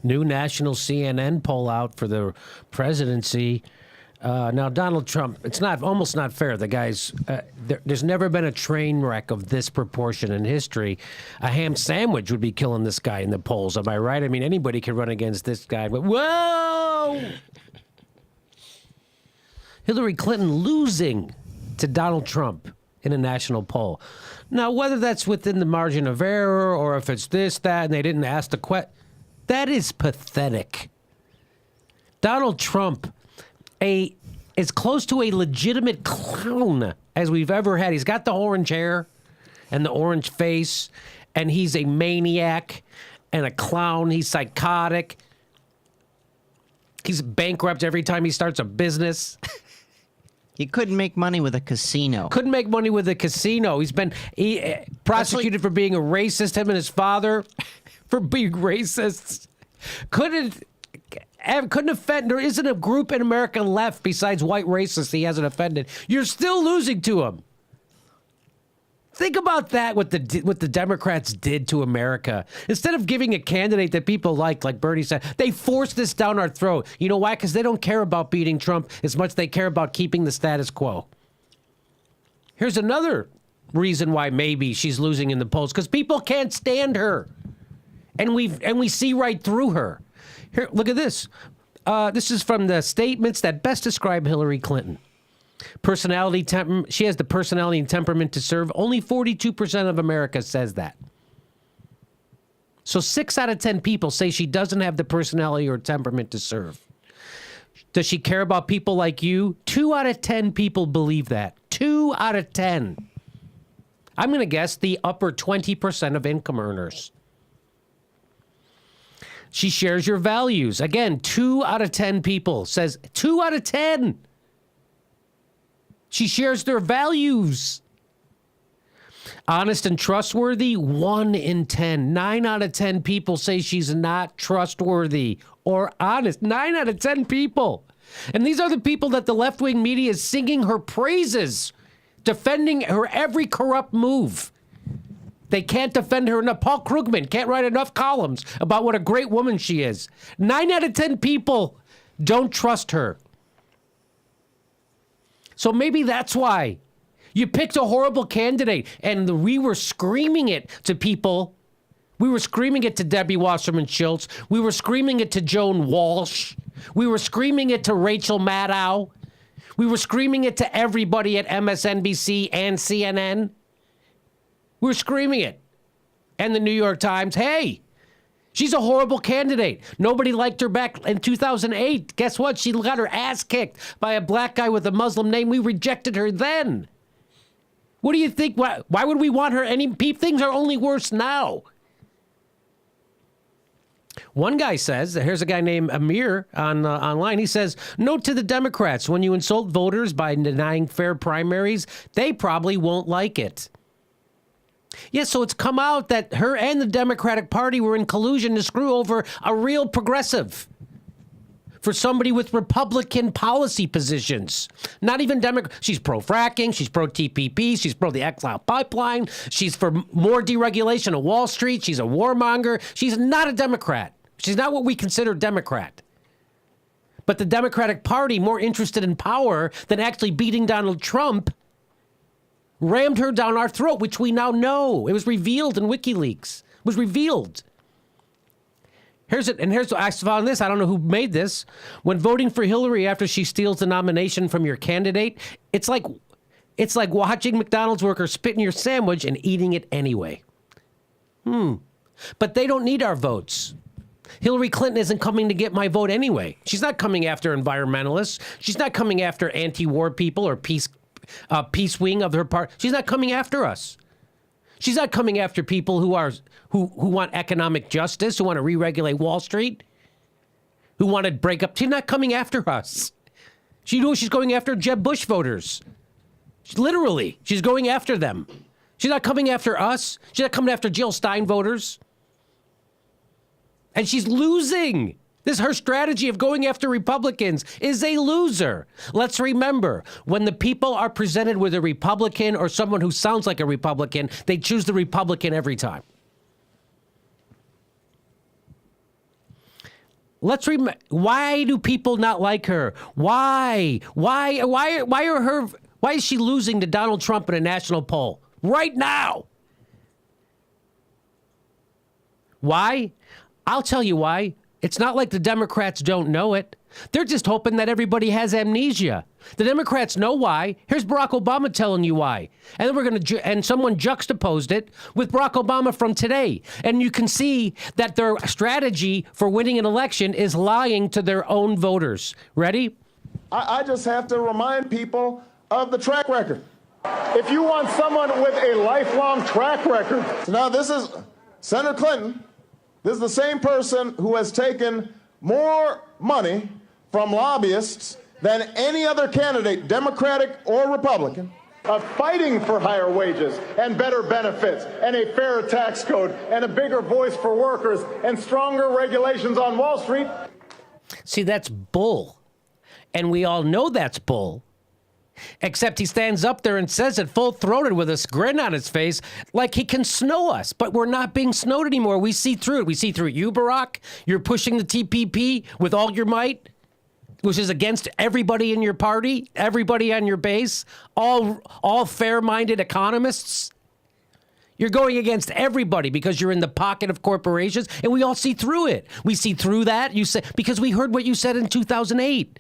New national CNN poll out for the presidency. Now, Donald Trump, it's almost not fair. The guy's, there's never been a train wreck of this proportion in history. A ham sandwich would be killing this guy in the polls. Am I right? I mean, anybody can run against this guy. But whoa! Hillary Clinton losing to Donald Trump in a national poll. Now, whether that's within the margin of error or if it's this, that, and they didn't ask the question, that is pathetic. Donald Trump, as close to a legitimate clown as we've ever had. He's got the orange hair and the orange face, and he's a maniac and a clown. He's psychotic. He's bankrupt every time he starts a business. He couldn't make money with a casino. Couldn't make money with a casino. He's been prosecuted for being a racist, him and his father, for being racists. Couldn't offend. There isn't a group in America left besides white racists he hasn't offended. You're still losing to him. Think about that, what the Democrats did to America. Instead of giving a candidate that people like Bernie said, they forced this down our throat. You know why? Because they don't care about beating Trump as much as they care about keeping the status quo. Here's another reason why maybe she's losing in the polls, because people can't stand her. And we see right through her. Here, look at this. This is from the statements that best describe Hillary Clinton. She has the personality and temperament to serve. Only 42% of America says that. So 6 out of 10 people say she doesn't have the personality or temperament to serve. Does she care about people like you? 2 out of 10 people believe that. 2 out of 10. I'm going to guess the upper 20% of income earners. She shares your values. Again, 2 out of 10 people says 2 out of 10. She shares their values. Honest and trustworthy, 1 in 10. 9 out of 10 people say she's not trustworthy or honest. 9 out of 10 people. And these are the people that the left-wing media is singing her praises, defending her every corrupt move. They can't defend her enough. Paul Krugman can't write enough columns about what a great woman she is. 9 out of 10 people don't trust her. So maybe that's why you picked a horrible candidate, and we were screaming it to people. We were screaming it to Debbie Wasserman Schultz. We were screaming it to Joan Walsh. We were screaming it to Rachel Maddow. We were screaming it to everybody at MSNBC and CNN. We were screaming it. And the New York Times, hey, she's a horrible candidate. Nobody liked her back in 2008. Guess what? She got her ass kicked by a black guy with a Muslim name. We rejected her then. What do you think? Why would we want her? Things are only worse now. One guy says, here's a guy named Amir online. He says, note to the Democrats, when you insult voters by denying fair primaries, they probably won't like it. Yeah, so it's come out that her and the Democratic Party were in collusion to screw over a real progressive for somebody with Republican policy positions. Not even Democrat. She's pro-fracking. She's pro-TPP. She's pro the Exile pipeline. She's for more deregulation of Wall Street. She's a warmonger. She's not a Democrat. She's not what we consider Democrat. But the Democratic Party, more interested in power than actually beating Donald Trump, rammed her down our throat, which we now know. It was revealed in WikiLeaks. It was revealed. Here's I found this. I don't know who made this. When voting for Hillary after she steals the nomination from your candidate, it's like watching McDonald's workers spit in your sandwich and eating it anyway. But they don't need our votes. Hillary Clinton isn't coming to get my vote anyway. She's not coming after environmentalists. She's not coming after anti-war people or peace wing of her party. She's not coming after us. She's not coming after people who want economic justice, who want to re-regulate Wall Street, who want to break up. She's not coming after us. She's going after Jeb Bush voters. Literally, she's going after them. She's not coming after us. She's not coming after Jill Stein voters. And she's losing. Her strategy of going after Republicans is a loser. Let's remember, when the people are presented with a Republican or someone who sounds like a Republican, they choose the Republican every time. Why do people not like her? Why? Why is she losing to Donald Trump in a national poll right now? Why? I'll tell you why. It's not like the Democrats don't know it. They're just hoping that everybody has amnesia. The Democrats know why. Here's Barack Obama telling you why. And then and someone juxtaposed it with Barack Obama from today. And you can see that their strategy for winning an election is lying to their own voters. Ready? I just have to remind people of the track record. If you want someone with a lifelong track record. Now, this is Senator Clinton. This is the same person who has taken more money from lobbyists than any other candidate, Democratic or Republican, of fighting for higher wages and better benefits and a fairer tax code and a bigger voice for workers and stronger regulations on Wall Street. See, that's bull. And we all know that's bull. Except he stands up there and says it full-throated with a grin on his face like he can snow us. But we're not being snowed anymore. We see through it. We see through it. You, Barack, you're pushing the TPP with all your might, which is against everybody in your party, everybody on your base, all fair-minded economists. You're going against everybody because you're in the pocket of corporations, and we all see through it. We see through that. You say because we heard what you said in 2008.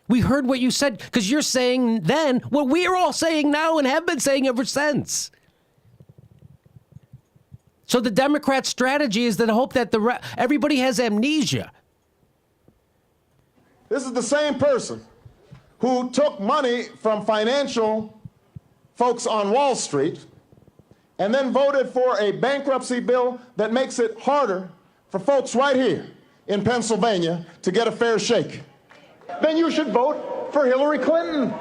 We heard what you said because you're saying then what we're all saying now and have been saying ever since. So the Democrat strategy is to hope that everybody has amnesia. This is the same person who took money from financial folks on Wall Street and then voted for a bankruptcy bill that makes it harder for folks right here in Pennsylvania to get a fair shake. Then you should vote for Hillary Clinton.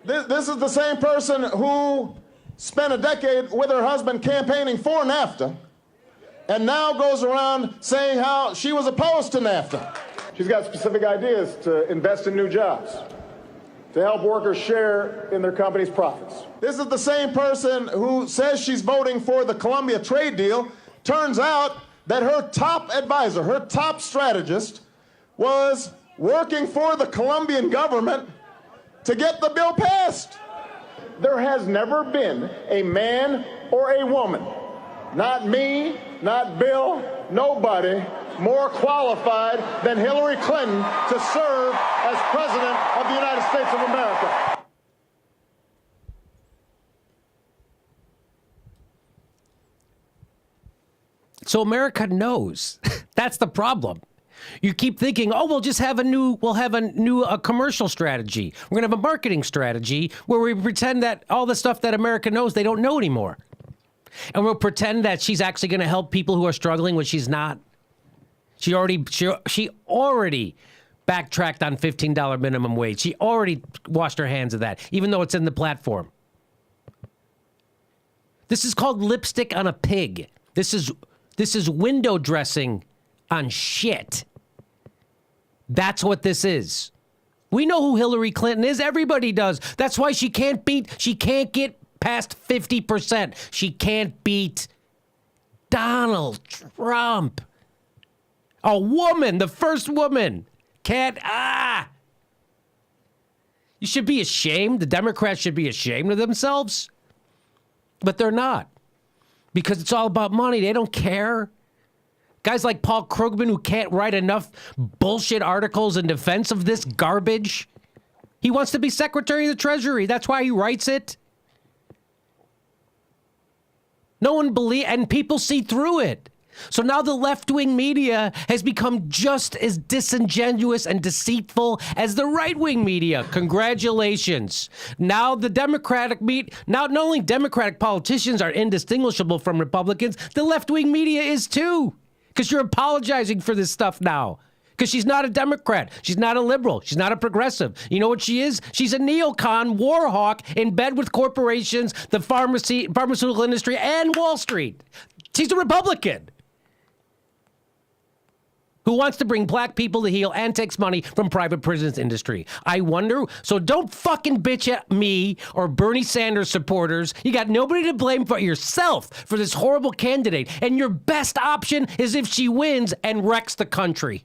This is the same person who spent a decade with her husband campaigning for NAFTA and now goes around saying how she was opposed to NAFTA. She's got specific ideas to invest in new jobs, to help workers share in their company's profits. This is the same person who says she's voting for the Colombia trade deal. Turns out that her top advisor, her top strategist, was working for the Colombian government to get the bill passed. There has never been a man or a woman, not me, not Bill, nobody, more qualified than Hillary Clinton to serve as President of the United States of America. So America knows. That's the problem. You keep thinking, oh, we'll have a new commercial strategy. We're going to have a marketing strategy where we pretend that all the stuff that America knows, they don't know anymore. And we'll pretend that she's actually going to help people who are struggling when she's not. She already backtracked on $15 minimum wage. She already washed her hands of that, even though it's in the platform. This is called lipstick on a pig. This is window dressing on shit. That's what this is. We know who Hillary Clinton is. Everybody does. That's why she can't get past 50%. She can't beat Donald Trump. A woman, the first woman. You should be ashamed. The Democrats should be ashamed of themselves. But they're not. Because it's all about money. They don't care. Guys like Paul Krugman who can't write enough bullshit articles in defense of this garbage. He wants to be Secretary of the Treasury. That's why he writes it. No one believes, and people see through it. So now the left-wing media has become just as disingenuous and deceitful as the right-wing media. Congratulations. Now the not only Democratic politicians are indistinguishable from Republicans, the left-wing media is too. Because you're apologizing for this stuff now. Because she's not a Democrat. She's not a liberal. She's not a progressive. You know what she is? She's a neocon war hawk in bed with corporations, the pharmaceutical industry, and Wall Street. She's a Republican who wants to bring black people to heel and takes money from private prisons industry. I wonder, so don't fucking bitch at me or Bernie Sanders supporters. You got nobody to blame but yourself for this horrible candidate. And your best option is if she wins and wrecks the country.